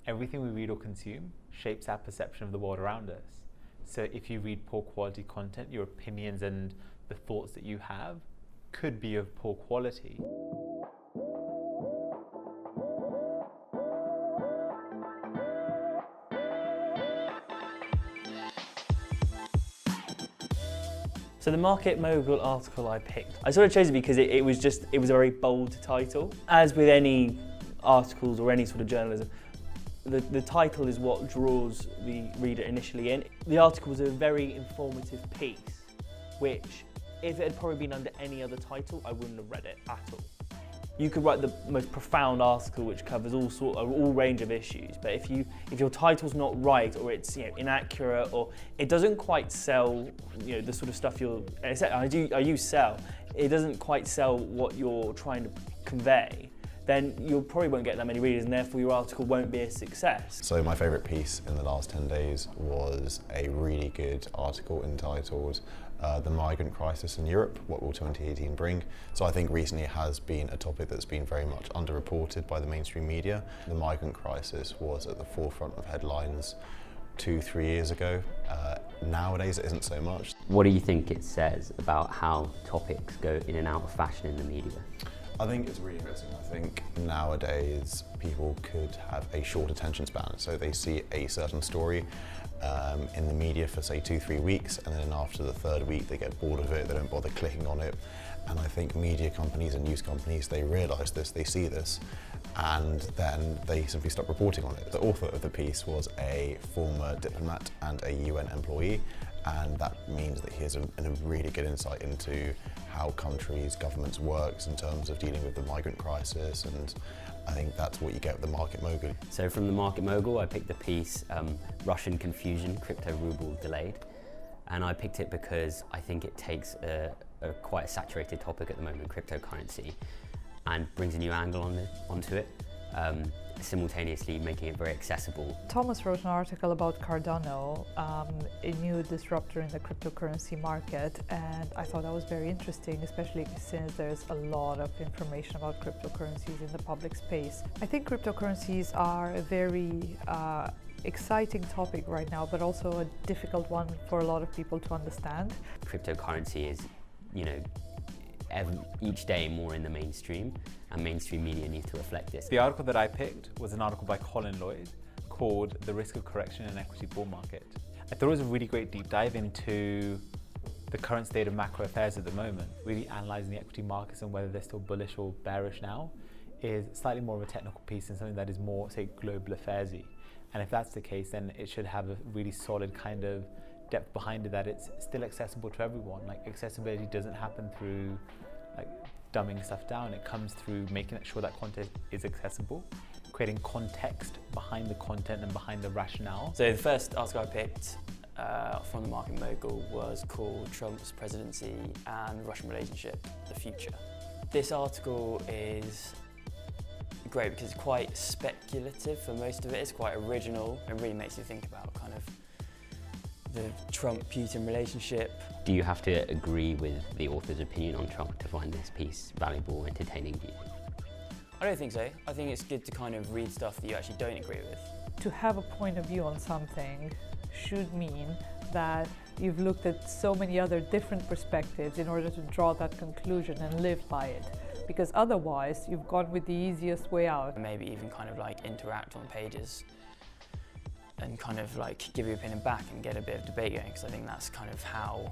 everything we read or consume shapes our perception of the world around us. So if you read poor quality content, your opinions and the thoughts that you have could be of poor quality. So the Market Mogul article I picked, I sort of chose it because it was a very bold title. As with any articles or any sort of journalism, the title is what draws the reader initially in. The article was a very informative piece, which if it had probably been under any other title, I wouldn't have read it at all. You could write the most profound article which covers all range of issues, but if your title's not right, or it's inaccurate, or it doesn't quite sell the sort of stuff I use sell, it doesn't quite sell what you're trying to convey, then you probably won't get that many readers, and therefore your article won't be a success. So my favourite piece in the last 10 days was a really good article entitled The Migrant Crisis in Europe, What Will 2018 Bring? So I think recently it has been a topic that's been very much underreported by the mainstream media. The migrant crisis was at the forefront of headlines 2-3 years ago. Nowadays it isn't so much. What do you think it says about how topics go in and out of fashion in the media? I think it's really interesting. I think nowadays people could have a short attention span, so they see a certain story in the media for say 2-3 weeks, and then after the third week they get bored of it, they don't bother clicking on it. And I think media companies and news companies, they realise this, they see this, and then they simply stop reporting on it. The author of the piece was a former diplomat and a UN employee, and that means that he has a really good insight into how countries, governments works in terms of dealing with the migrant crisis, and I think that's what you get with the Market Mogul. So from the Market Mogul, I picked the piece Russian Confusion, Cryptoruble Delayed, and I picked it because I think it takes a quite a saturated topic at the moment, cryptocurrency, and brings a new angle onto it, simultaneously making it very accessible. Thomas wrote an article about Cardano, a new disruptor in the cryptocurrency market, and I thought that was very interesting, especially since there's a lot of information about cryptocurrencies in the public space. I think cryptocurrencies are a very exciting topic right now, but also a difficult one for a lot of people to understand. Cryptocurrency is, each day more in the mainstream, and mainstream media need to reflect this. The article that I picked was an article by Colin Lloyd called The Risk of Correction in Equity Bull Market. I thought it was a really great deep dive into the current state of macro affairs at the moment, really analysing the equity markets and whether they're still bullish or bearish now is slightly more of a technical piece and something that is more, say, global affairsy. And if that's the case, then it should have a really solid kind of depth behind it, that it's still accessible to everyone. Like, accessibility doesn't happen through dumbing stuff down. It comes through making sure that content is accessible, creating context behind the content and behind the rationale. So the first article I picked from the Market Mogul was called Trump's Presidency and Russian Relationship, the Future. This article is great because it's quite speculative for most of it. It's quite original and really makes you think about kind of the Trump-Putin relationship. Do you have to agree with the author's opinion on Trump to find this piece valuable, entertaining, do you think? I don't think so. I think it's good to kind of read stuff that you actually don't agree with. To have a point of view on something should mean that you've looked at so many other different perspectives in order to draw that conclusion and live by it. Because otherwise, you've gone with the easiest way out. Maybe even kind of like interact on pages and kind of like give your opinion back and get a bit of debate going, because I think that's kind of how,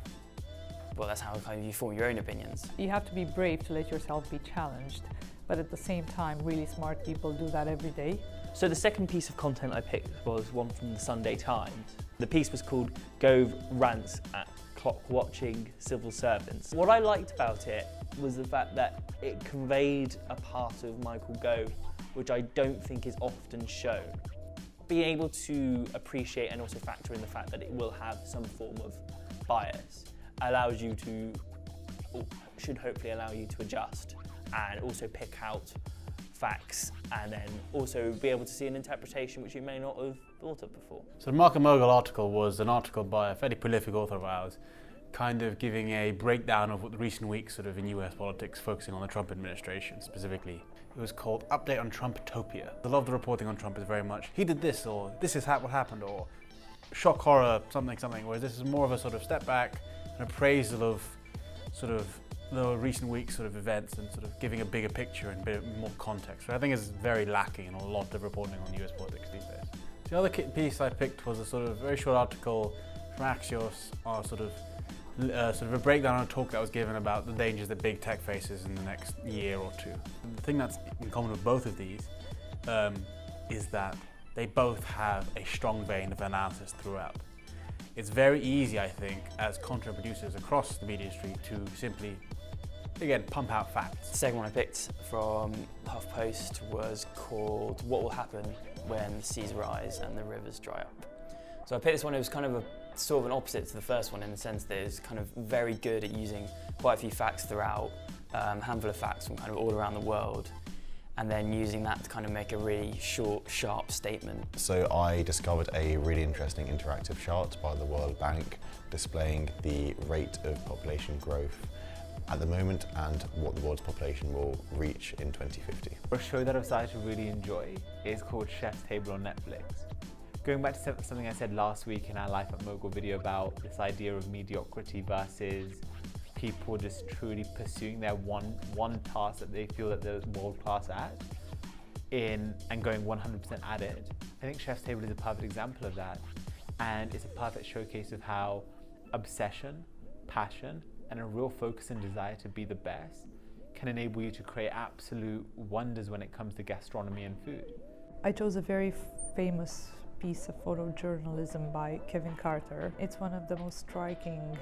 that's how kind of you form your own opinions. You have to be brave to let yourself be challenged, but at the same time, really smart people do that every day. So the second piece of content I picked was one from the Sunday Times. The piece was called Gove Rants at Clock-Watching Civil Servants. What I liked about it was the fact that it conveyed a part of Michael Gove which I don't think is often shown. Being able to appreciate and also factor in the fact that it will have some form of bias allows you to, or should hopefully allow you to adjust and also pick out facts and then also be able to see an interpretation which you may not have thought of before. So the Market Mogul article was an article by a fairly prolific author of ours, kind of giving a breakdown of what the recent weeks sort of in US politics, focusing on the Trump administration specifically. It was called Update on Trumptopia. I love the reporting on Trump is very much, he did this, or this is what happened, or shock horror, something, whereas this is more of a sort of step back, an appraisal of sort of the recent week's sort of events and sort of giving a bigger picture and a bit more context, which I think is very lacking in a lot of reporting on US politics these days. The other piece I picked was a sort of very short article from Axios, sort of a breakdown on a talk that was given about the dangers that big tech faces in the next year or two. And the thing that's in common with both of these is that they both have a strong vein of analysis throughout. It's very easy, I think, as content producers across the media industry to simply, again, pump out facts. The second one I picked from HuffPost was called What Will Happen When the Seas Rise and the Rivers Dry Up. So I picked this one, it was kind of a sort of an opposite to the first one in the sense that it's kind of very good at using quite a few facts throughout, a handful of facts from kind of all around the world, and then using that to kind of make a really short, sharp statement. So I discovered a really interesting interactive chart by the World Bank displaying the rate of population growth at the moment and what the world's population will reach in 2050. A show that I've started to really enjoy is called Chef's Table on Netflix. Going back to something I said last week in our Life at Mogul video about this idea of mediocrity versus people just truly pursuing their one task that they feel that they're world class at and going 100% at it. I think Chef's Table is a perfect example of that, and it's a perfect showcase of how obsession, passion, and a real focus and desire to be the best can enable you to create absolute wonders when it comes to gastronomy and food. I chose a very famous piece of photojournalism by Kevin Carter. It's one of the most striking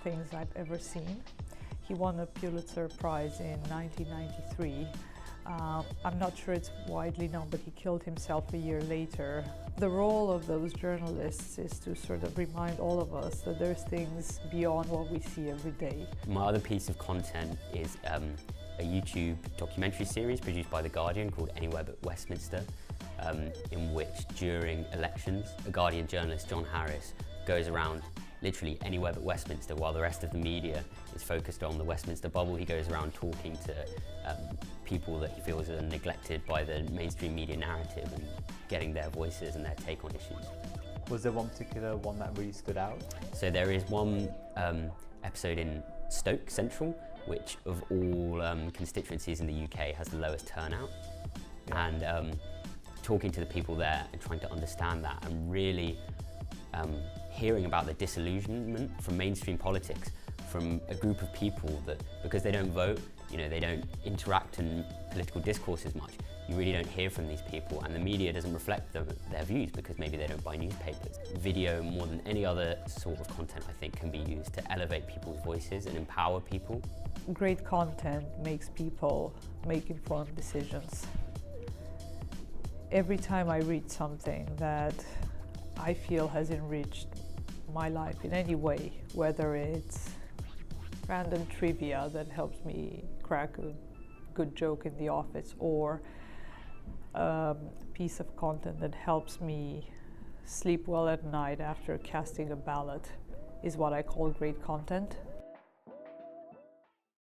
things I've ever seen. He won a Pulitzer Prize in 1993. I'm not sure it's widely known, but he killed himself a year later. The role of those journalists is to sort of remind all of us that there's things beyond what we see every day. My other piece of content is a YouTube documentary series produced by The Guardian called Anywhere But Westminster, in which during elections, a Guardian journalist, John Harris, goes around literally anywhere but Westminster while the rest of the media is focused on the Westminster bubble. He goes around talking to people that he feels are neglected by the mainstream media narrative and getting their voices and their take on issues. Was there one particular one that really stood out? So there is one episode in Stoke Central, which of all constituencies in the UK has the lowest turnout. Yeah. And talking to the people there and trying to understand that and really hearing about the disillusionment from mainstream politics from a group of people that, because they don't vote, you know, they don't interact in political discourse as much, you really don't hear from these people, and the media doesn't reflect their views because maybe they don't buy newspapers. Video, more than any other sort of content, I think, can be used to elevate people's voices and empower people. Great content makes people make informed decisions. Every time I read something that I feel has enriched my life in any way, whether it's random trivia that helps me crack a good joke in the office, or a piece of content that helps me sleep well at night after casting a ballot, is what I call great content.